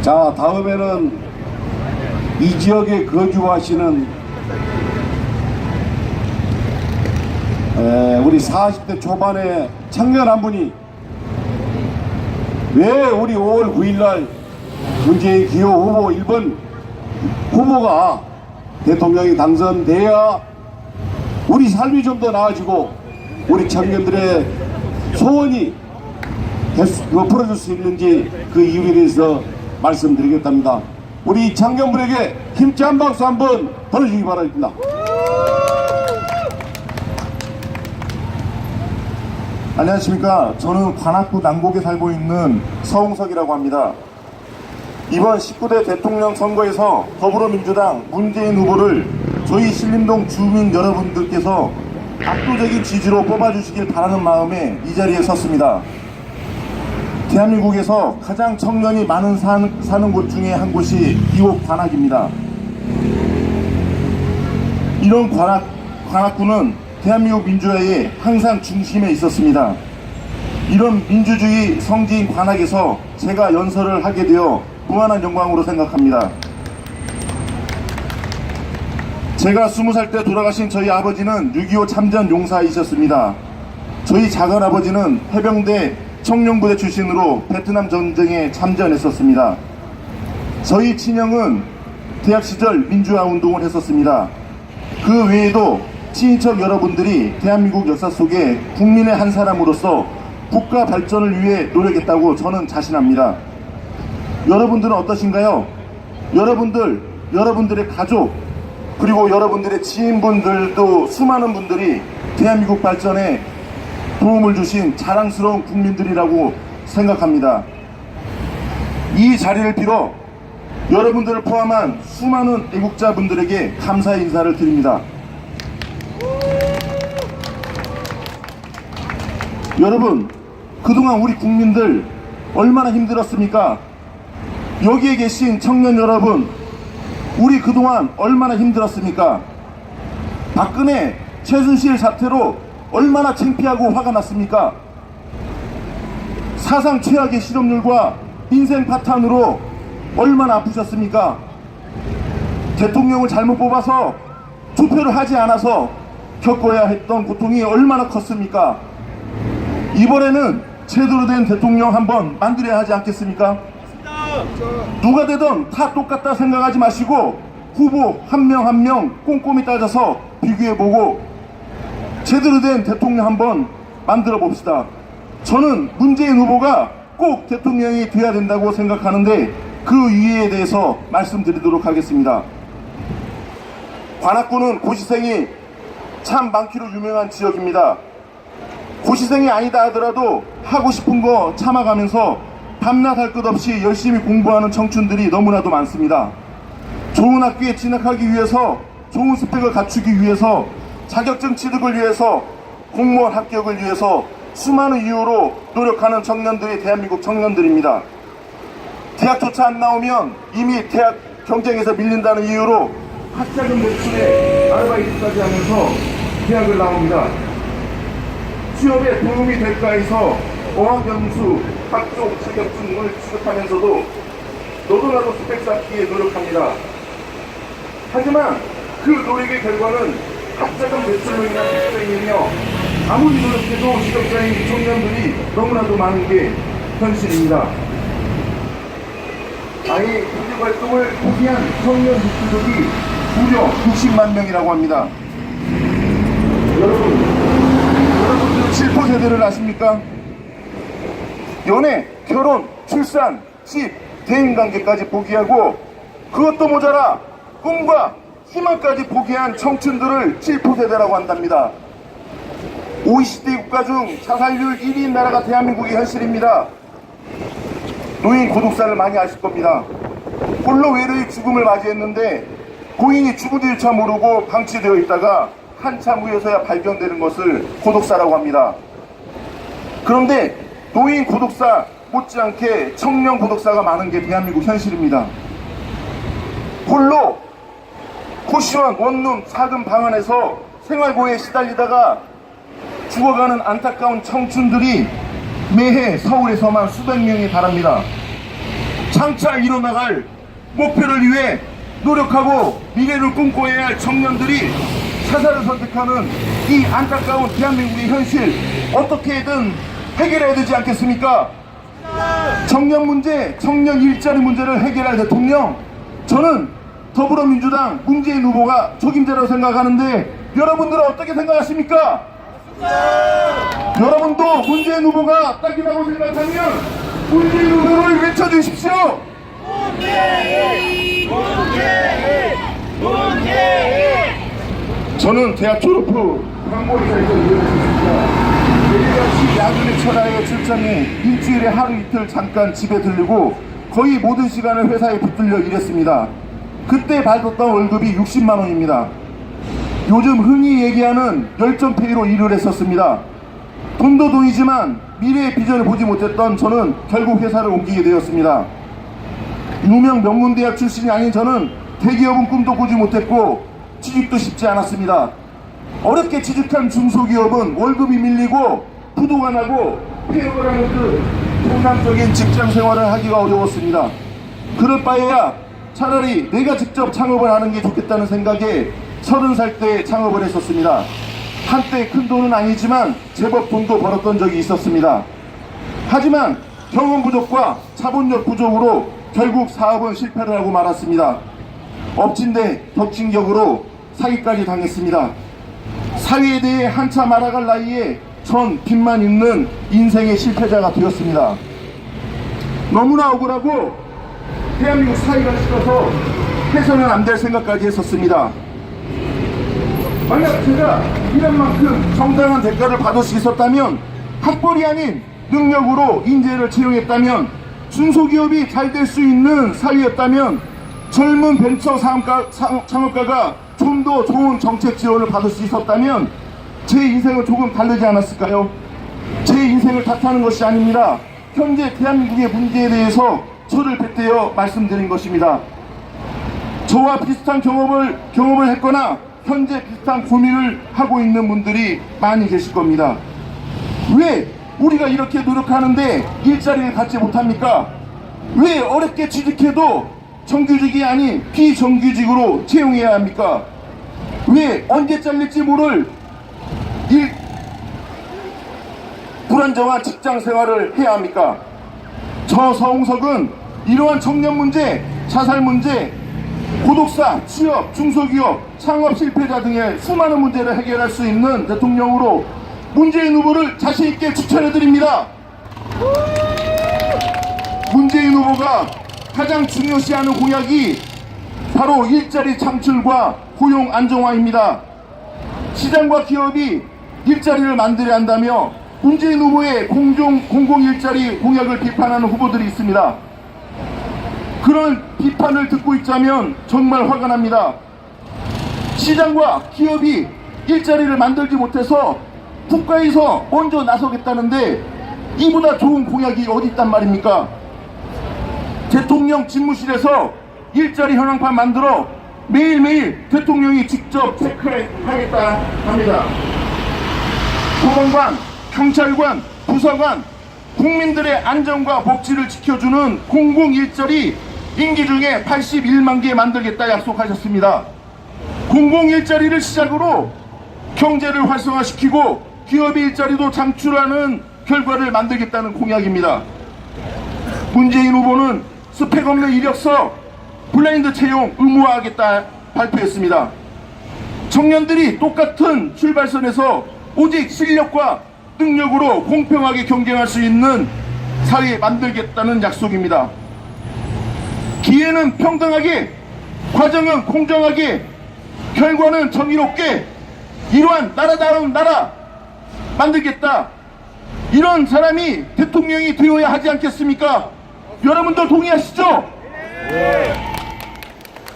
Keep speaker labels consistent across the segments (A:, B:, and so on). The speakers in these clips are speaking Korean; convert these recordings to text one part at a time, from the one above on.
A: 자, 다음에는 이 지역에 거주하시는 우리 40대 초반의 청년 한 분이 왜 우리 5월 9일날 문재인 기호 후보 1번 후보가 대통령이 당선돼야 우리 삶이 좀 더 나아지고 우리 청년들의 소원이 풀어줄 수 있는지 그 이유에 대해서 말씀드리겠답니다. 우리 청년분에게 힘찬 박수 한번 보내주시기 바랍니다.
B: 안녕하십니까. 저는 관악구 남곡에 살고 있는 서홍석이라고 합니다. 이번 19대 대통령 선거에서 더불어민주당 문재인 후보를 저희 신림동 주민 여러분들께서 압도적인 지지로 뽑아주시길 바라는 마음에 이 자리에 섰습니다. 대한민국에서 가장 청년이 많은 사는 곳 중에 한 곳이 이곳 관악입니다. 이런 관악구는 대한민국 민주화의 항상 중심에 있었습니다. 이런 민주주의 성지인 관악에서 제가 연설을 하게 되어 무한한 영광으로 생각합니다. 제가 20살 때 돌아가신 저희 아버지는 6.25 참전 용사이셨습니다. 저희 작은아버지는 해병대 청룡부대 출신으로 베트남 전쟁에 참전했었습니다. 저희 친형은 대학 시절 민주화 운동을 했었습니다. 그 외에도 친인척 여러분들이 대한민국 역사 속에 국민의 한 사람으로서 국가 발전을 위해 노력했다고 저는 자신합니다. 여러분들은 어떠신가요? 여러분들의 가족, 그리고 여러분들의 지인분들도 수많은 분들이 대한민국 발전에 도움을 주신 자랑스러운 국민들이라고 생각합니다. 이 자리를 빌어 여러분들을 포함한 수많은 애국자분들에게 감사의 인사를 드립니다. 여러분, 그동안 우리 국민들 얼마나 힘들었습니까? 여기에 계신 청년 여러분, 우리 그동안 얼마나 힘들었습니까? 박근혜, 최순실 사태로 얼마나 창피하고 화가 났습니까? 사상 최악의 실업률과 인생 파탄으로 얼마나 아프셨습니까? 대통령을 잘못 뽑아서 투표를 하지 않아서 겪어야 했던 고통이 얼마나 컸습니까? 이번에는 제대로 된 대통령 한번 만들어야 하지 않겠습니까? 누가 되든 다 똑같다 생각하지 마시고 후보 한 명 한 명 꼼꼼히 따져서 비교해보고 제대로 된 대통령 한번 만들어 봅시다. 저는 문재인 후보가 꼭 대통령이 돼야 된다고 생각하는데 그 이유에 대해서 말씀드리도록 하겠습니다. 관악구는 고시생이 참 많기로 유명한 지역입니다. 고시생이 아니다 하더라도 하고 싶은 거 참아가면서 밤낮 할 것 없이 열심히 공부하는 청춘들이 너무나도 많습니다. 좋은 학교에 진학하기 위해서, 좋은 스펙을 갖추기 위해서, 자격증 취득을 위해서, 공무원 합격을 위해서 수많은 이유로 노력하는 청년들이 대한민국 청년들입니다. 대학조차 안 나오면 이미 대학 경쟁에서 밀린다는 이유로 학자금 매출에 아르바이트까지 하면서 대학을 나옵니다. 취업에 도움이 될까 해서 어학연수, 각종 자격증을 취득하면서도 너도나도 스펙 쌓기에 노력합니다. 하지만 그 노력의 결과는 학자금 매출로 인한 학생이며 아무리 노력해도 지적자인 청년들이 너무나도 많은 게 현실입니다. 아예 국제활동을 포기한 청년 유튜버들이 무려 60만 명이라고 합니다. 여러분들 7포 세대를 아십니까? 연애, 결혼, 출산, 집, 대인관계까지 포기하고 그것도 모자라 꿈과 희망까지 포기한 청춘들을 7포 세대라고 한답니다. OECD 국가 중 자살률 1위인 나라가 대한민국의 현실입니다. 노인 고독사를 많이 아실 겁니다. 홀로 외로이 죽음을 맞이했는데 고인이 죽은지조차 모르고 방치되어 있다가 한참 후에서야 발견되는 것을 고독사라고 합니다. 그런데 노인 고독사 못지않게 청년 고독사가 많은 게 대한민국 현실입니다. 홀로 고시원, 원룸, 작은 방 안에서 생활고에 시달리다가 죽어가는 안타까운 청춘들이 매해 서울에서만 수백 명에 달합니다. 장차 이뤄나갈 목표를 위해 노력하고 미래를 꿈꿔야 할 청년들이 자살을 선택하는 이 안타까운 대한민국의 현실 어떻게든 해결해야 되지 않겠습니까? 청년 문제, 청년 일자리 문제를 해결할 대통령, 저는 더불어민주당 문재인 후보가 적임자라고 생각하는데 여러분들은 어떻게 생각하십니까? 여러분도 문재인 후보가 딱이라고 생각하면 문재인 후보를 외쳐주십시오. 저는 대학 졸업 후 광고회사에서 일을 했습니다. 매일같이 야근의 철학에 출장해 일주일에 하루 이틀 잠깐 집에 들르고 거의 모든 시간을 회사에 붙들려 일했습니다. 그때 받았던 월급이 60만 원입니다. 요즘 흔히 얘기하는 열정페이로 일을 했었습니다. 돈도 돈이지만 미래의 비전을 보지 못했던 저는 결국 회사를 옮기게 되었습니다. 유명 명문대학 출신이 아닌 저는 대기업은 꿈도 꾸지 못했고 취직도 쉽지 않았습니다. 어렵게 취직한 중소기업은 월급이 밀리고 부도가 나고 폐업을 하는 그 통상적인 직장 생활을 하기가 어려웠습니다. 그럴 바에야 차라리 내가 직접 창업을 하는 게 좋겠다는 생각에 30살 때 창업을 했었습니다. 한때 큰 돈은 아니지만 제법 돈도 벌었던 적이 있었습니다. 하지만 경험 부족과 자본력 부족으로 결국 사업은 실패를 하고 말았습니다. 엎친데 덮친 격으로 사기까지 당했습니다. 사회에 대해 한참 알아갈 나이에 전 빚만 있는 인생의 실패자가 되었습니다. 너무나 억울하고 대한민국 사회가 싫어서 해서는 안 될 생각까지 했었습니다. 만약 제가 이런 만큼 정당한 대가를 받을 수 있었다면, 학벌이 아닌 능력으로 인재를 채용했다면, 중소기업이 잘 될 수 있는 사회였다면 젊은 벤처 창업가가 좀 더 좋은 정책 지원을 받을 수 있었다면 제 인생은 조금 다르지 않았을까요? 제 인생을 탓하는 것이 아닙니다. 현재 대한민국의 문제에 대해서 저를 빗대어 말씀드린 것입니다. 저와 비슷한 경험을 했거나 현재 비슷한 고민을 하고 있는 분들이 많이 계실 겁니다. 왜 우리가 이렇게 노력하는데 일자리를 갖지 못합니까? 왜 어렵게 취직해도 정규직이 아닌 비정규직으로 채용해야 합니까? 왜 언제 잘릴지 모를 불안정한 직장 생활을 해야 합니까? 저 서홍석은 이러한 청년 문제, 자살 문제, 고독사, 취업, 중소기업, 창업 실패자 등의 수많은 문제를 해결할 수 있는 대통령으로 문재인 후보를 자신있게 추천해드립니다. 문재인 후보가 가장 중요시하는 공약이 바로 일자리 창출과 고용 안정화입니다. 시장과 기업이 일자리를 만들어야 한다며 문재인 후보의 공공일자리 공약을 비판하는 후보들이 있습니다. 그런 비판을 듣고 있자면 정말 화가 납니다. 시장과 기업이 일자리를 만들지 못해서 국가에서 먼저 나서겠다는데 이보다 좋은 공약이 어디 있단 말입니까? 대통령 집무실에서 일자리 현황판 만들어 매일매일 대통령이 직접 체크하겠다 합니다. 보건관, 경찰관, 부사관, 국민들의 안전과 복지를 지켜주는 공공일자리 임기 중에 81만 개 만들겠다 약속하셨습니다. 공공일자리를 시작으로 경제를 활성화시키고 기업의 일자리도 창출하는 결과를 만들겠다는 공약입니다. 문재인 후보는 스펙 없는 이력서 블라인드 채용 의무화하겠다 발표했습니다. 청년들이 똑같은 출발선에서 오직 실력과 능력으로 공평하게 경쟁할 수 있는 사회 만들겠다는 약속입니다. 기회는 평등하게, 과정은 공정하게, 결과는 정의롭게 이러한 나라다운 나라 만들겠다. 이런 사람이 대통령이 되어야 하지 않겠습니까? 여러분도 동의하시죠? 네.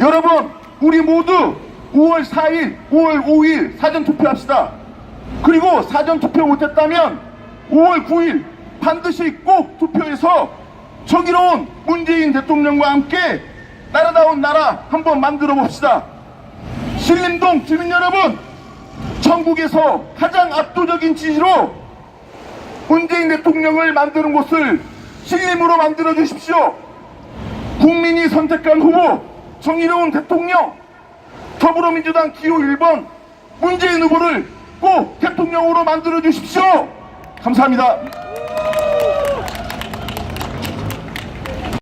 B: 여러분, 우리 모두 5월 4일, 5월 5일 사전투표합시다. 그리고 사전투표 못했다면 5월 9일 반드시 꼭 투표해서 정의로운 문재인 대통령과 함께 나라다운 나라 한번 만들어 봅시다. 신림동 주민 여러분, 전국에서 가장 압도적인 지지로 문재인 대통령을 만드는 곳을 신림으로 만들어 주십시오. 국민이 선택한 후보 정의로운 대통령 더불어민주당 기호 1번 문재인 후보를 꼭 대통령으로 만들어 주십시오. 감사합니다.